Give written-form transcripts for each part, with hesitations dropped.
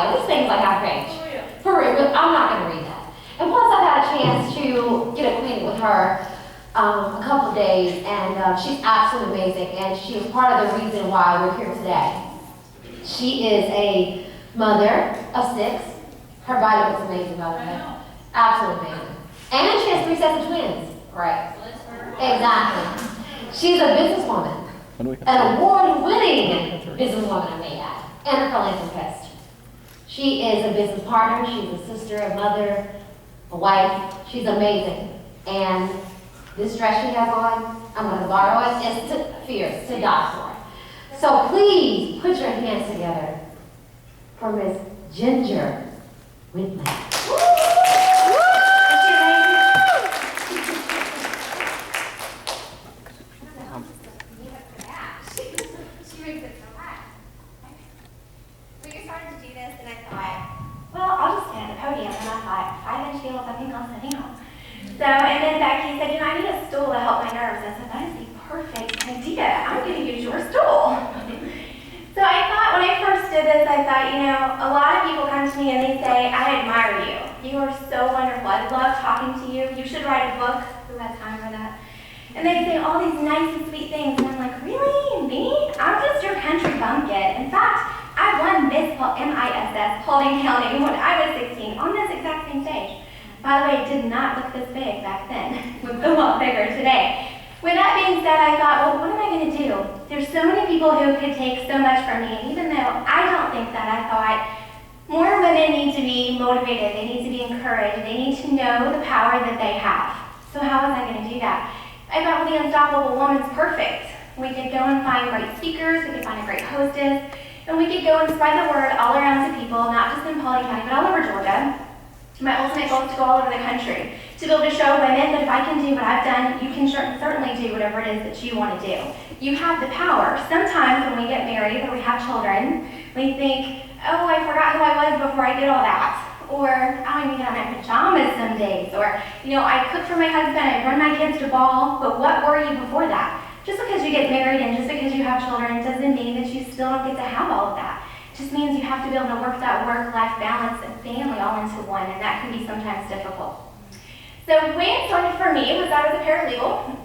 bio. This thing's like half page. For real, but I'm not going to read that. And plus, I've had a chance to get acquainted with her a couple of days, and she's absolutely amazing, and she is part of the reason why we're here today. She is a mother of 6. Her bio is amazing, by the way. Absolutely amazing. And she has 3 sets of twins. Right. Exactly. She's a businesswoman. An award-winning businesswoman, I may add. And a philanthropist. She is a business partner. She's a sister, a mother, a wife. She's amazing. And this dress she has on, I'm going to borrow it. It's fierce, to die for. So please put your hands together for Miss Ginger Whitley. So, and then Becky said, I need a stool to help my nerves. I said, that is the perfect idea. I'm going to use your stool. So I thought, when I first did this, I thought, a lot of people come to me and they say, I admire you. You are so wonderful. I love talking to you. You should write a book. Who has time for that? And they say all these nice and sweet things. And I'm like, really? Me? I'm just your country bumpkin. In fact, I won Miss MISS Paulding County when I was 16 on this exact same stage. By the way, it did not look this big back then. It looks a lot bigger today. With that being said, I thought, well, what am I going to do? There's so many people who could take so much from me, and even though I don't think that, I thought more women need to be motivated, they need to be encouraged, they need to know the power that they have. So how was I going to do that? I thought, well, the Unstoppable Woman's perfect. We could go and find great speakers, we could find a great hostess, and we could go and spread the word all around to people, not just in Paulding County, but all over Georgia. My ultimate goal is to go all over the country, to be able to show women that if I can do what I've done, you can certainly do whatever it is that you want to do. You have the power. Sometimes when we get married or we have children, we think, oh, I forgot who I was before I did all that. Or, I don't even get out of my pajamas some days. Or, I cook for my husband, I run my kids to ball, but what were you before that? Just because you get married and just because you have children doesn't mean that you still don't get to have all of that. It just means you have to be able to work that work-life balance and family all into one, and that can be sometimes difficult. So the way it started for me was I was a paralegal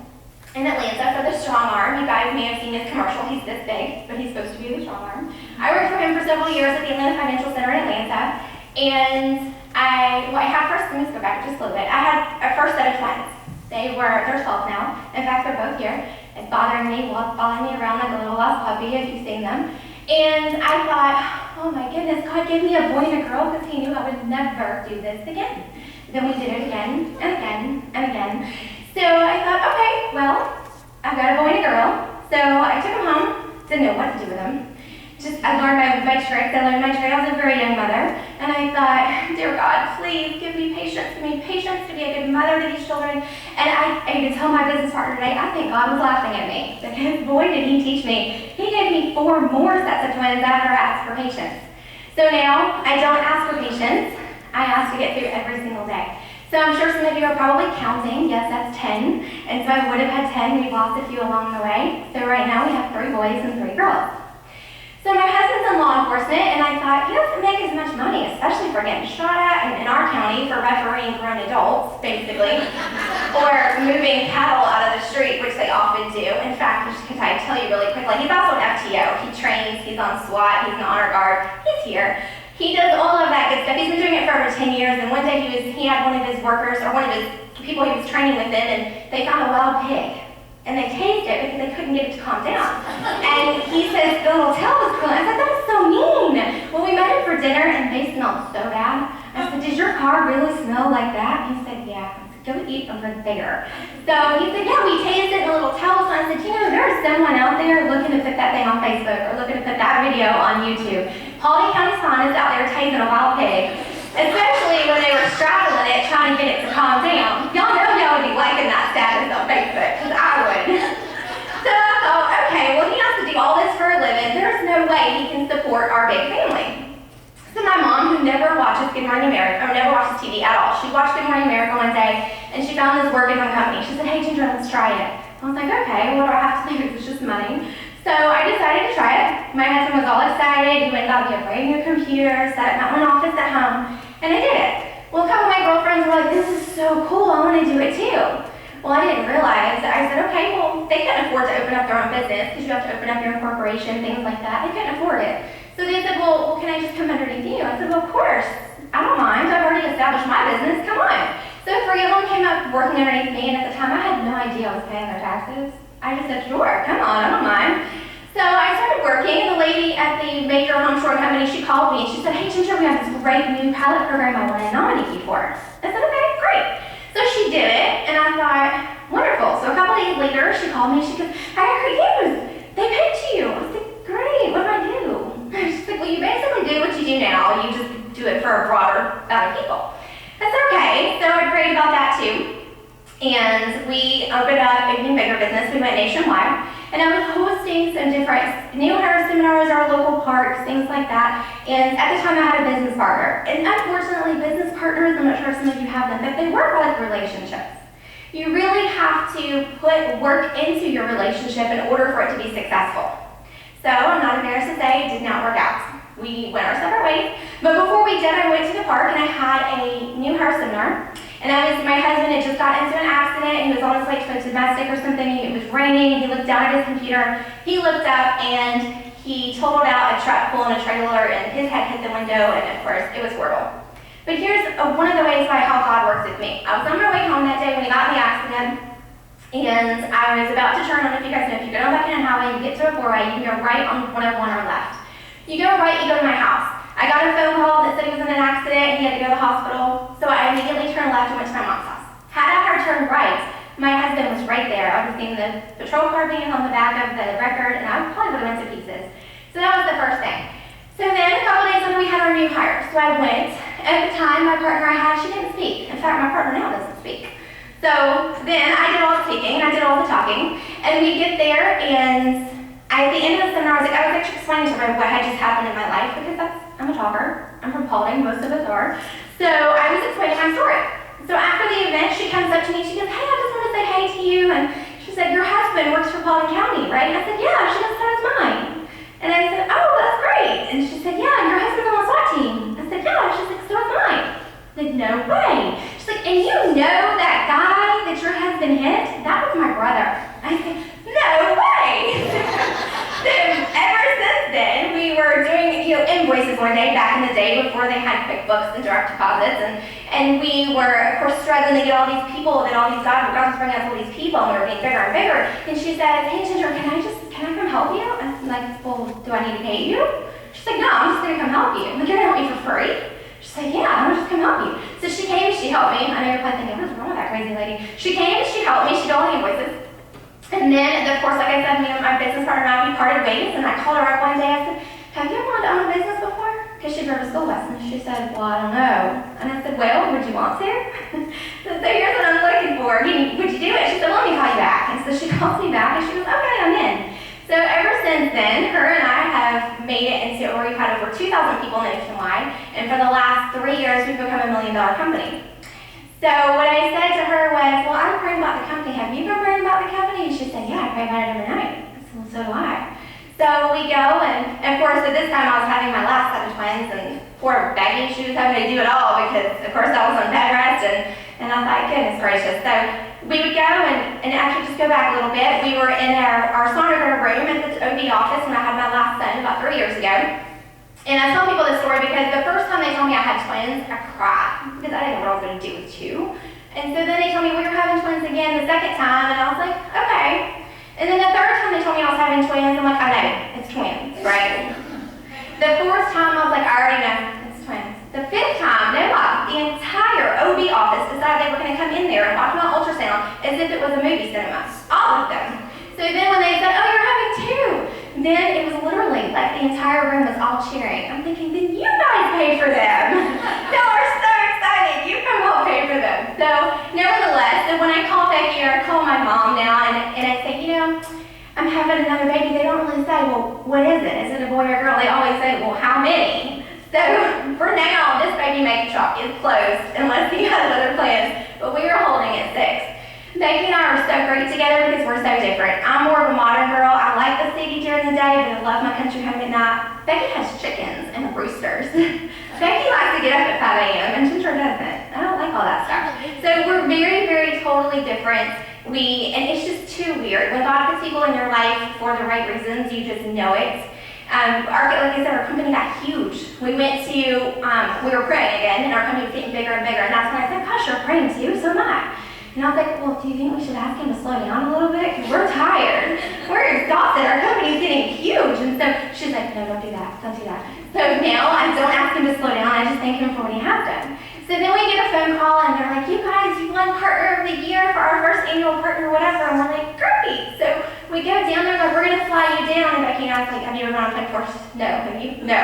in Atlanta for the Strong Arm. You guys may have seen his commercial. He's this big, but he's supposed to be the Strong Arm. I worked for him for several years at the Atlanta Financial Center in Atlanta, and I had first, let me just go back just a little bit. I had a first set of twins. They're 12 now. In fact, they're both here. It's bothering me, following me around like a little lost puppy if you've seen them. And I thought, oh my goodness, God gave me a boy and a girl because he knew I would never do this again. Then we did it again and again and again. So I thought, okay, well, I've got a boy and a girl. So I took them home, didn't know what to do with them. I learned my tricks. I learned my trade. I was a very young mother. And I thought, dear God, please give me patience. Give me patience to be a good mother to these children. And I could tell my business partner today, I think God was laughing at me. Because boy, did he teach me. He gave me 4 more sets of twins after I asked for patience. So now, I don't ask for patience. I ask to get through every single day. So I'm sure some of you are probably counting. Yes, that's 10. And so I would have had 10. We've lost a few along the way. So right now we have 3 boys and 3 girls. So my husband's in law enforcement, and I thought, he doesn't make as much money, especially for getting shot at in our county for refereeing grown adults, basically, or moving cattle out of the street, which they often do. In fact, can I tell you really quickly, he's also an FTO. He trains, he's on SWAT, he's an honor guard, he's here. He does all of that good stuff. He's been doing it for over 10 years, and one day he had one of his workers, or one of his people he was training with him, and they found a wild pig. And they tased it because they couldn't get it to calm down. And he says, the little tail was curling. I said, that's so mean. Well, we met him for dinner and they smelled so bad. I said, does your car really smell like that? He said, yeah. I said, go eat over there. So he said, yeah, we tased it in a little towel. So I said, there's someone out there looking to put that thing on Facebook or looking to put that video on YouTube. Paulding County Spawn is out there tasing a wild pig. Especially when they were straddling it, trying to get it to calm down. Y'all know y'all would be liking that status on Facebook, because I would. So I thought, okay, well, he has to do all this for a living. There's no way he can support our big family. So my mom, who never watches Good Morning America, or never watches TV at all, she watched Good Morning America one day, and she found this work at home company. She said, hey, Ginger, let's try it. I was like, okay, what do I have to do? It's just money. So I decided to try it. My husband was all excited. He went and got me a brand new computer, set up my own office at home, and I did it. Well, a couple of my girlfriends were like, this is so cool, I want to do it too. Well, I didn't realize. I said, okay, well, they couldn't afford to open up their own business because you have to open up your corporation, things like that. They couldn't afford it. So they said, well, can I just come underneath you? I said, well, of course. I don't mind. I've already established my business. Come on. So 3 of them came up working underneath me, and at the time, I had no idea I was paying their taxes. I just said, sure, come on, I don't mind. So I started working, and the lady at the major home shore company, she called me, and she said, hey, Ginger, we have this great new pilot program I want to nominate you for. I said, okay, great. So she did it, and I thought, wonderful. So a couple days later, she called me, and she goes, I got great news. They picked you. I said, great, what do I do? She's like, well, you basically do what you do now. You just do it for a broader amount of people. I said, okay. So I prayed about that too. And we opened up a new bigger business. We went nationwide. And I was hosting some different new hire seminars, our local parks, things like that. And at the time I had a business partner. And unfortunately, business partners, I'm not sure if some of you have them, but they work like relationships. You really have to put work into your relationship in order for it to be successful. So I'm not embarrassed to say it did not work out. We went our separate ways. But before we did, I went to the park and I had a new hire seminar. And my husband had just got into an accident. He was on his way to a domestic or something. It was raining. He looked down at his computer. He looked up and he totaled out a truck pulling a trailer and his head hit the window, and of course, it was horrible. But here's one of the ways by how God works with me. I was on my way home that day when he got in the accident, and I was about to turn on, if you guys know, if you go down back in a highway, you get to a four-way, you can go right on 101 or left. You go right, you go to my house. I got a phone call that said he was in an accident and he had to go to the hospital, so I immediately turned left and went to my mom's house. Had I turned right, my husband was right there. I would have seen the patrol car being on the back of the record, and I probably would have went to pieces. So that was the first thing. So then a couple days later, we had our new hire. So I went. At the time, my partner I had, she didn't speak. In fact, my partner now doesn't speak. So then I did all the speaking, and I did all the talking, and we get there, and at the end of the seminar, I was actually explaining to her what had just happened in my life, because I'm a talker. I'm from Paulding, most of us are. So I was explaining my story. So after the event, she comes up to me, she goes, hey, I just want to say hey to you, and she said, your husband works for Paulding County, right? And I said, yeah. She goes, so does mine. And I said, oh, that's great. And she said, yeah, your husband's on the SWAT team. I said, yeah. She's like, so is mine. I said, no way. She's like, and you know that guy that your husband hit? That was my brother. I said, no way. So ever since then, we were doing invoices one day back in the day before they had QuickBooks and direct deposits, and we were, of course, struggling to get all these people, that all these God was bringing us all these people, and we were getting bigger and bigger. And she said, hey, Ginger, can I come help you? I'm like, well, do I need to pay you? She's like, no, I'm just going to come help you. I'm like, you're going to help me for free? She's like, yeah, I'm going to just come help you. So she came, she helped me. I know you're probably thinking, what's wrong with that crazy lady? She came, she helped me, she did all the invoices. And then, of course, like I said, my business partner and I, we parted ways, and I called her up one day. I said, have you ever wanted to own a business before? Because she drove a school bus, and she said, well, I don't know. And I said, well, would you want to? So here's what I'm looking for. Would you do it? She said, well, let me call you back. And so she calls me back, and she goes, okay, I'm in. So ever since then, her and I have made it into where we've had over 2,000 people nationwide, and for the last 3 years, we've become $1 million company. So what I said to her was, well, I'm praying about the company. Have you been praying about the company? And she said, yeah, I pray about it every night. I said, well, so do I. So we go, and of course, at this time, I was having my last set of twins, and poor Becky, she was having to do it all because, of course, I was on bed rest, and I thought, goodness gracious. So we would go, and actually just go back a little bit. We were in our sonographer room at the OB office when I had my last son about 3 years ago. And I tell people this story because the first time they told me I had twins, I cried because I didn't know what I was going to do with two. And so then they told me, well, you're having twins again the second time, and I was like, okay. And then the third time they told me I was having twins, I'm like, I know, it's twins, right? The fourth time, I was like, I already know, it's twins. The fifth time, no lie, the entire OB office decided they were going to come in there and watch my ultrasound as if it was a movie cinema, all of them. So then when they said, oh, you're having two, then it was literally like the entire room was all cheering. I'm thinking, then you guys pay for them. Y'all are so excited. You come help pay for them. So nevertheless, so when I call Becky or I call my mom now and I say, I'm having another baby, they don't really say, well, what is it? Is it a boy or a girl? They always say, well, how many? So for now, this baby makeup shop is closed unless he has other plans, but we are holding at 6. Becky and I are so great together because we're so different. I'm more of a modern girl. I like the city during the day, but I love my country home at night. Becky has chickens and roosters. Becky likes to get up at 5 a.m. and Ginger doesn't. I don't like all that stuff. So we're very, very totally different. And it's just too weird. When God puts people in your life for the right reasons, you just know it. Like I said, our company got huge. We were praying again, and our company was getting bigger and bigger. And that's when I said, gosh, you're praying too, so am I. And I was like, well, do you think we should ask him to slow down a little bit? Because we're tired. We're exhausted. Our company's getting huge. And so she's like, no, don't do that. Don't do that. So now I don't ask him to slow down. I just thank him for what he has done. So then we get a phone call, and they're like, you guys, you won Partner of the Year for our first annual partner, whatever. And we're like, great. So we go down there, like, we're going to fly you down. And Becky and I was like, have you ever gone on a plane before? No. Have you? No.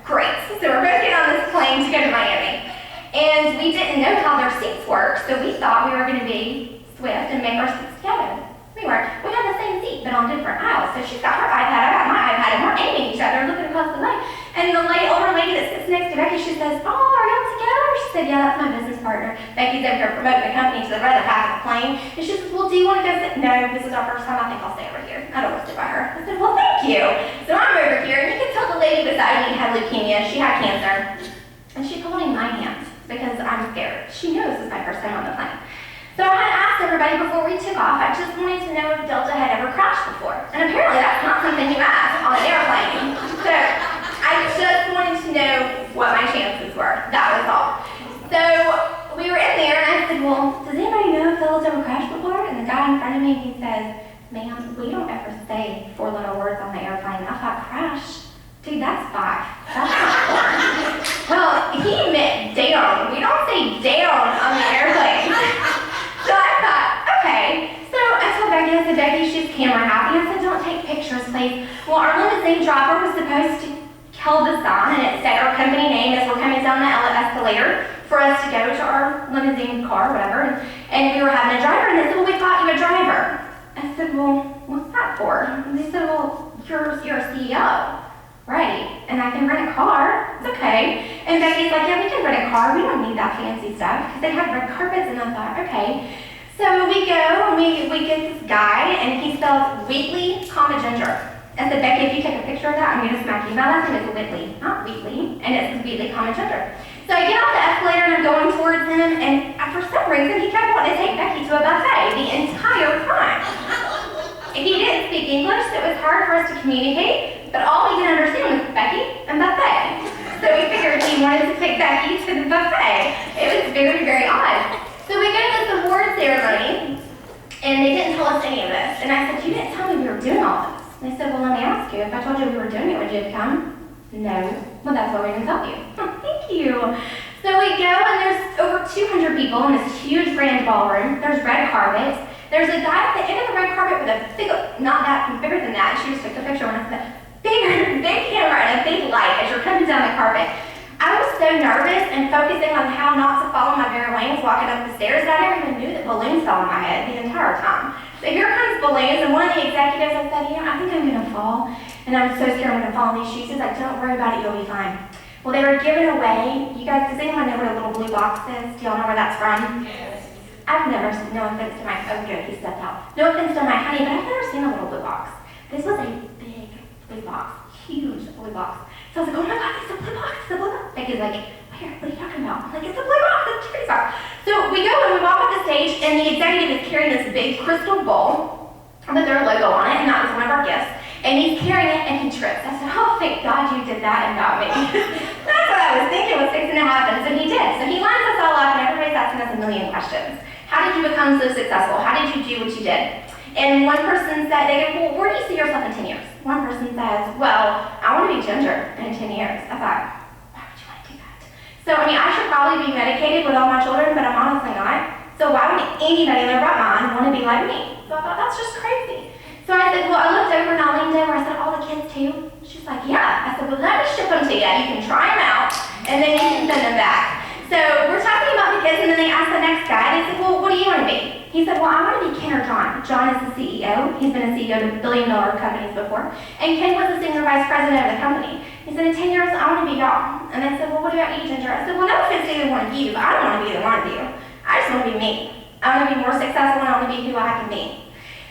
Great. So we're both getting on this plane to go to Miami. And we didn't know how their seats work, so we thought we were going to be swift and make our seats together. We weren't. We had the same seat, but on different aisles. So she's got her iPad, I got my iPad, and we're aiming each other, looking across the lane. And the older lady that sits next to Becky, she says, oh, are y'all together? She said, yeah, that's my business partner. Becky's over here promoting the company to the other half of the plane. And she says, well, do you want to go sit? No, this is our first time. I think I'll stay over here. I don't want to sit by her. I said, well, thank you. So I'm over here, and you can tell the lady beside me had leukemia. She had cancer. And she's holding my hand because I'm scared. She knows this is my first time on the plane. So I had asked everybody before we took off, I just wanted to know if Delta had ever crashed before. And apparently that's not something you ask on an airplane. So I just wanted to know what my chances were. That was all. So we were in there and I said, well, does anybody know if Delta's ever crashed before? And the guy in front of me, he says, ma'am, we don't ever say 4 little words on the airplane. I thought, crash? Dude, that's 5. That's not 4. Well, he meant down. We don't say down on the airplane. So I thought, okay. So I told Becky, I said, Becky, she's camera happy. I said, don't take pictures, please. Well, our limousine driver was supposed to hold the sign, and it said our company name as we're coming down the escalator for us to go to our limousine car, whatever. And we were having a driver, and they said, well, we thought you a driver. I said, well, what's that for? And they said, well, you're a CEO. Right, and I can rent a car. It's okay. And Becky's like, yeah, we can rent a car. We don't need that fancy stuff because they have red carpets. And I thought, okay. So we go and we get this guy, and he spells Whitley, Ginger. I said, Becky, if you take a picture of that, I'm going to smack you. My last name is Whitley, not Wheatley, and it's Whitley, Ginger. So I get off the escalator and I'm going towards him, and for some reason he kept wanting to take Becky to a buffet the entire time. He didn't speak English, so it was hard for us to communicate, but all we could understand was Becky and buffet. So we figured he wanted to take Becky to the buffet. It was very, very odd. So we go to this award ceremony, and they didn't tell us any of this. And I said, you didn't tell me we were doing all this. And they said, well, let me ask you, if I told you we were doing it, would you come? No. Well, that's what we're going to tell you. Thank you. So we go, and there's over 200 people in this huge grand ballroom. There's red carpets. There's a guy at the end of the red carpet with a big, not that, bigger than that. She just took the picture when I said, big camera and a big light as you're coming down the carpet. I was so nervous and focusing on how not to fall on my bare wings walking up the stairs that I never even knew that balloons fell on my head the entire time. So here comes balloons, and one of the executives, I said, I think I'm going to fall. And I'm so scared I'm going to fall in these shoes. He's like, don't worry about it, you'll be fine. Well, they were giving away, you guys, does anyone know where the little blue box is? Do y'all know where that's from? Yes. I've never seen, no offense to my, oh good, he stepped out. No offense to my honey, but I've never seen a little blue box. This was a big blue box, huge blue box. So I was like, oh my God, it's a blue box, it's a blue box. Becky's like, where, what are you talking about? I'm like, it's a blue box, it's a charity box. So we go and we walk up the stage, and the executive is carrying this big crystal bowl with their logo on it, and that was one of our gifts. And he's carrying it, and he trips. I said, oh, thank God you did that and not me. That's what I was thinking was fixing to happen, so he did. So he lines us all up, and everybody's asking us a million questions. How did you become so successful? How did you do what you did? And one person said, they go, well, where do you see yourself in 10 years? One person says, well, I want to be Ginger in 10 years. I thought, why would you want to do that? So, I mean, I should probably be medicated with all my children, but I'm honestly not. So why would anybody in their right mind want to be like me? So I thought, that's just crazy. So I said, well, I looked over and I leaned over. I said, all the kids too? She's like, yeah. I said, well, let me ship them to you. You can try them out, and then you can send them back. So we're talking about the kids, and then they asked the next guy, they said, well, what do you want to be? He said, well, I want to be Ken or John. John is the CEO. He's been a CEO of billion-dollar companies before. And Ken was the senior vice president of the company. He said, in 10 years, I want to be y'all. And they said, well, what about you, Ginger? I said, well, no offense to either one of you, but I don't want to be either one of you. I just want to be me. I want to be more successful and I want to be who I can be.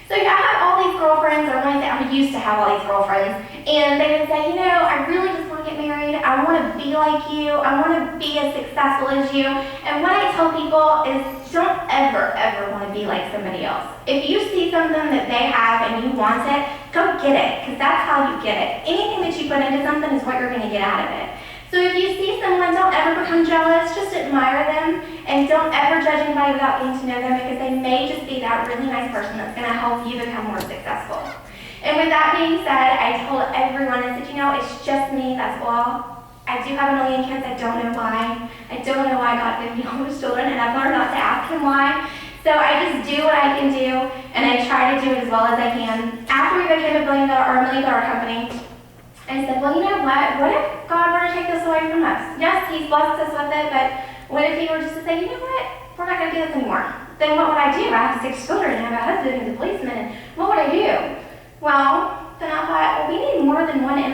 So I have all these girlfriends, or when I say I used to have all these girlfriends, and they would say, I really just want to get married. I want to be like you. I want to be as successful as you. And what I tell people is don't ever, ever want to be like somebody else. If you see something that they have and you want it, go get it, because that's how you get it. Anything that you put into something is what you're going to get out of it. So if you see someone, don't ever become jealous, just admire them, and don't ever judge anybody without getting to know them, because they may just be that really nice person that's going to help you become more successful. And with that being said, I told everyone, I said, it's just me, that's all. I do have a million kids, I don't know why. I don't know why God gave me all those children, and I've learned not to ask him why. So I just do what I can do, and I try to do it as well as I can. After we became a $1 million company, I said, well, you know what? What if God were to take this away from us? Yes, he's blessed us with it, but what if he were just to say, you know what? We're not going to do this anymore. Then what would I do? I have 6 children, and I have a husband who's a policeman, and what would I do? Well, then I thought, well, we need more than one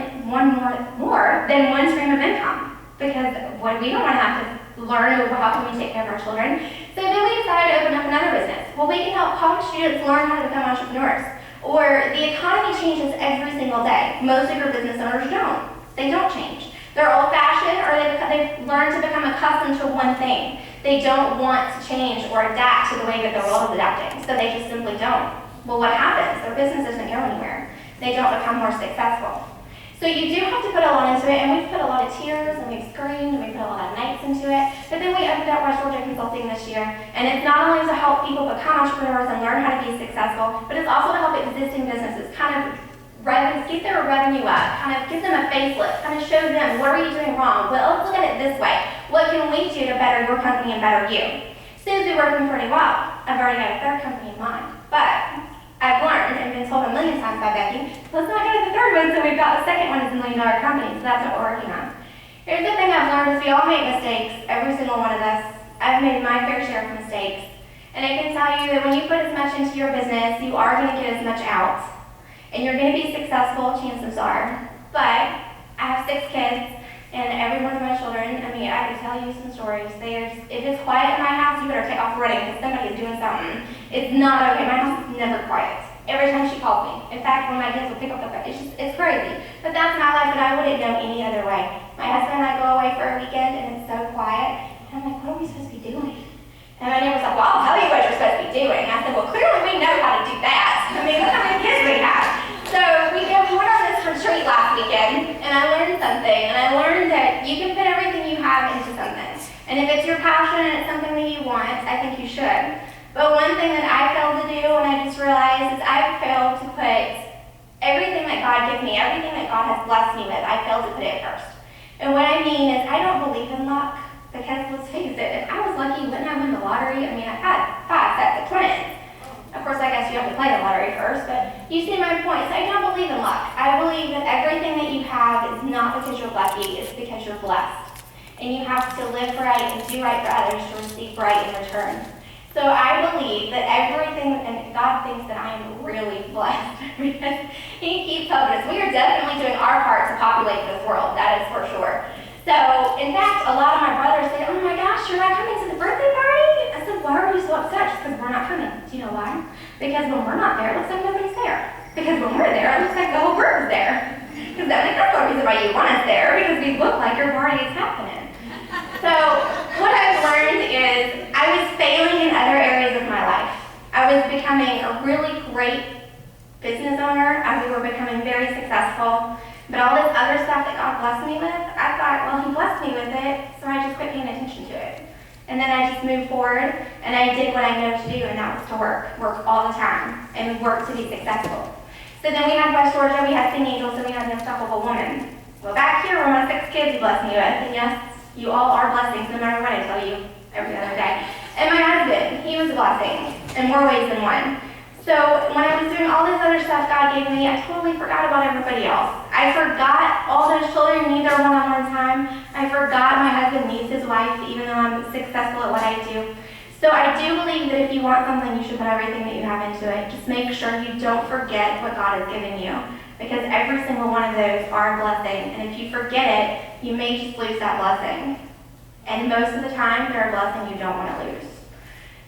stream of income, because we don't want to have to learn how can we take care of our children. So then we decided to open up another business. Well, we can help college students learn how to become entrepreneurs. Or the economy changes every single day. Most of your business owners don't. They don't change. They're old-fashioned, or they've learned to become accustomed to one thing. They don't want to change or adapt to the way that the world is adapting. So they just simply don't. Well, what happens? Their business doesn't go anywhere. They don't become more successful. So you do have to put a lot into it, and we've put a lot of tears, and we've screamed, and we put a lot of nights into it. But then we opened up West Georgia Consulting this year, and it's not only to help people become entrepreneurs and learn how to be successful, but it's also to help existing businesses get their revenue up, kind of give them a facelift, kind of show them what are you doing wrong. Well, let's look at it this way. What can we do to better your company and better you? Seems to be working pretty well. I've already got a third company in mind, but I've learned and been told a million times by Becky, let's not go to the third one, so we've got the second one is a $1 million company, so that's what we're working on. Here's the thing I've learned is we all make mistakes, every single one of us. I've made my fair share of mistakes. And I can tell you that when you put as much into your business, you are going to get as much out. And you're going to be successful, chances are. But I have 6 kids, and every one of my children, I can tell you some stories. If it's quiet in my house, you better take off running because somebody is doing something. It's not okay. My house is never quiet. Every time she calls me. In fact, when my kids will pick up the phone, it's crazy. But that's my life, and I wouldn't know any other way. My husband and I go away for a weekend, and it's so quiet. And I'm like, what are we supposed to be doing? And my neighbor's like, well, I'll tell you what you're supposed to be doing. And I said, well, clearly we know how to do that. Look how many kids we have. So we went on this retreat last weekend, and I learned something. And I learned that you can put everything you have into something. And if it's your passion and it's something that you want, I think you should. But one thing that I failed to do, and I just realized, is I failed to put everything that God gives me, everything that God has blessed me with, I failed to put it first. And what I mean is I don't believe in luck. Because let's face it, if I was lucky, wouldn't I win the lottery? I've had 5 sets of twins. Of course, I guess you have to play the lottery first, but you see my point. So I don't believe in luck. I believe that everything that you have is not because you're lucky, it's because you're blessed. And you have to live right and do right for others to receive right in return. So I believe that everything, and God thinks that I am really blessed because he keeps helping us. We are definitely doing our part to populate this world, that is for sure. So, in fact, a lot of my brothers say, oh my gosh, you're not coming to the birthday party? I said, why are you so upset? Just because we're not coming. Do you know why? Because when we're not there, it looks like nobody's there. Because when we're there, it looks like the whole group is there. Because that's the reason why you want us there, because we look like your party is happening. So, what I've learned is I was failing in other areas of my life. I was becoming a really great business owner. We were becoming very successful. But all this other stuff that God blessed me with, I thought, well, he blessed me with it, so I just quit paying attention to it. And then I just moved forward, and I did what I know to do, and that was to work all the time, and work to be successful. So then we had West Georgia, we had Sing Angels, and we had the Unstoppable Woman. Well, back here were my 6 kids he blessed me with, and yes, you all are blessings, no matter what I tell you every other day. And my husband, he was a blessing, in more ways than one. So when I was doing all this other stuff God gave me, I totally forgot about everybody else. I forgot all those children need their one-on-one time. I forgot my husband needs his wife, even though I'm successful at what I do. So I do believe that if you want something, you should put everything that you have into it. Just make sure you don't forget what God has given you, because every single one of those are a blessing. And if you forget it, you may just lose that blessing. And most of the time, they're a blessing you don't want to lose.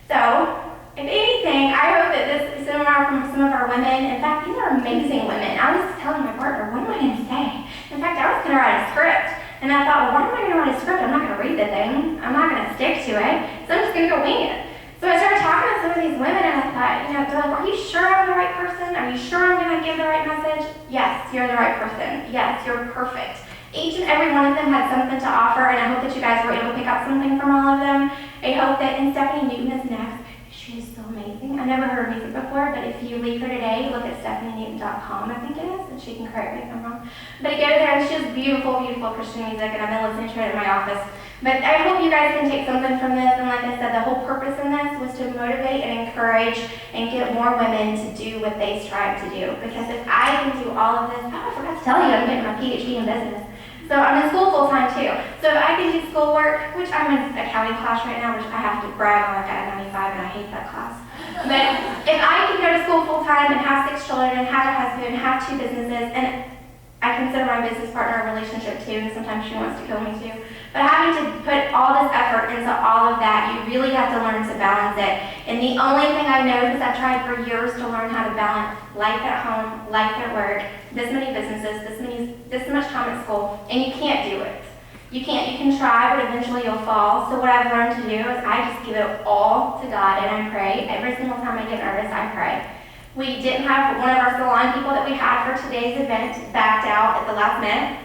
So if anything, I hope that this is from some of our women. In fact, these are amazing women. I was telling my partner, what am I going to say? In fact, I was going to write a script. And I thought, well, why am I going to write a script? I'm not going to read the thing. I'm not going to stick to it. So I'm just going to go wing it. So I started talking to some of these women, and I thought, they're like, are you sure I'm the right person? Are you sure I'm going to give the right message? Yes, you're the right person. Yes, you're perfect. Each and every one of them had something to offer, and I hope that you guys were able to pick up something from all of them. I hope that, and Stephanie Newton is next. She is so amazing. I've never heard her music before, but if you leave her today, look at stephanienewton.com, I think it is, and she can correct me if I'm wrong. But go there, and she has beautiful, beautiful Christian music, and I've been listening to it in my office. But I hope you guys can take something from this, and like I said, the whole purpose in this was to motivate and encourage and get more women to do what they strive to do. Because if I can do all of this, I forgot to tell you, I'm getting my PhD in business. So I'm in school full time too. So if I can do schoolwork, which I'm in accounting class right now, which I have to brag on, I got a 95 and I hate that class. But if I can go to school full time and have 6 children and have a husband, have 2 businesses, and I consider my business partner a relationship too, and sometimes she wants to kill me too. But having to put all this effort into all of that, you really have to learn to balance it. And the only thing I know, because I've tried for years to learn how to balance life at home, life at work, this many businesses, this much time at school, and you can't do it. You can't, you can try, but eventually you'll fall. So what I've learned to do is I just give it all to God and I pray. Every single time I get nervous, I pray. We didn't have one of our salon people that we had for today's event backed out at the last minute.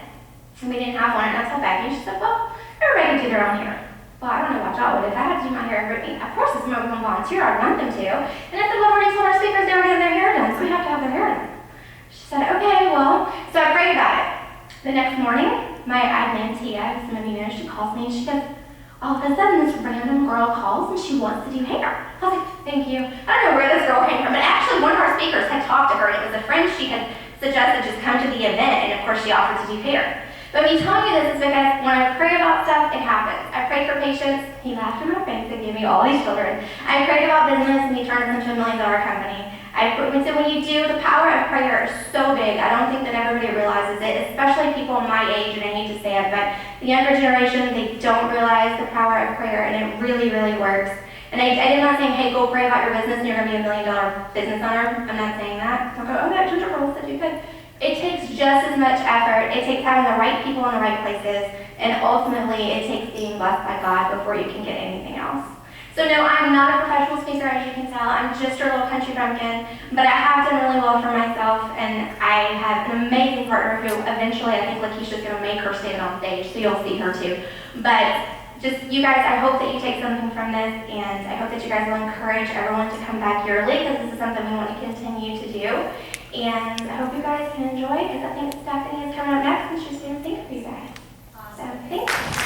And we didn't have one, and I told Becky, she said, well, everybody can do their own hair. Well, I don't know about y'all, but if I had to do my hair every week, of course if someone was going to volunteer, I'd want them to. And I said, well, we already told our speakers they were getting their hair done, so we have to have their hair done. She said, okay, well, so I prayed about it. The next morning, my admin, Tia, some of you know, she calls me and she goes, all of a sudden this random girl calls and she wants to do hair. I was like, thank you. I don't know where this girl came from, but actually one of our speakers had talked to her, and it was a friend she had suggested just come to the event, and of course she offered to do hair. But me telling you this is because when I pray about stuff, it happens. I prayed for patience, he laughed in my face and gave me all these children. I prayed about business and he turned us into $1 million company. So when you do, the power of prayer is so big. I don't think that everybody realizes it, especially people my age, and I hate to say it, but the younger generation, they don't realize the power of prayer, and it really, really works. And I'm not saying, hey, go pray about your business and you're going to be $1 million business owner. I'm not saying that. Don't go, oh, that ginger girl said you could. It takes just as much effort. It takes having the right people in the right places, and ultimately it takes being blessed by God before you can get anything else. So no, I'm not a professional speaker, as you can tell. I'm just a little country bumpkin, but I have done really well for myself, and I have an amazing partner who eventually I think Lakeisha's going to make her stand on stage, so you'll see her too. But just, you guys, I hope that you take something from this, and I hope that you guys will encourage everyone to come back yearly, because this is something we want to continue to do. And I hope you guys can enjoy, because I think Stephanie is coming up next and she's going to sing for you guys. So, thanks.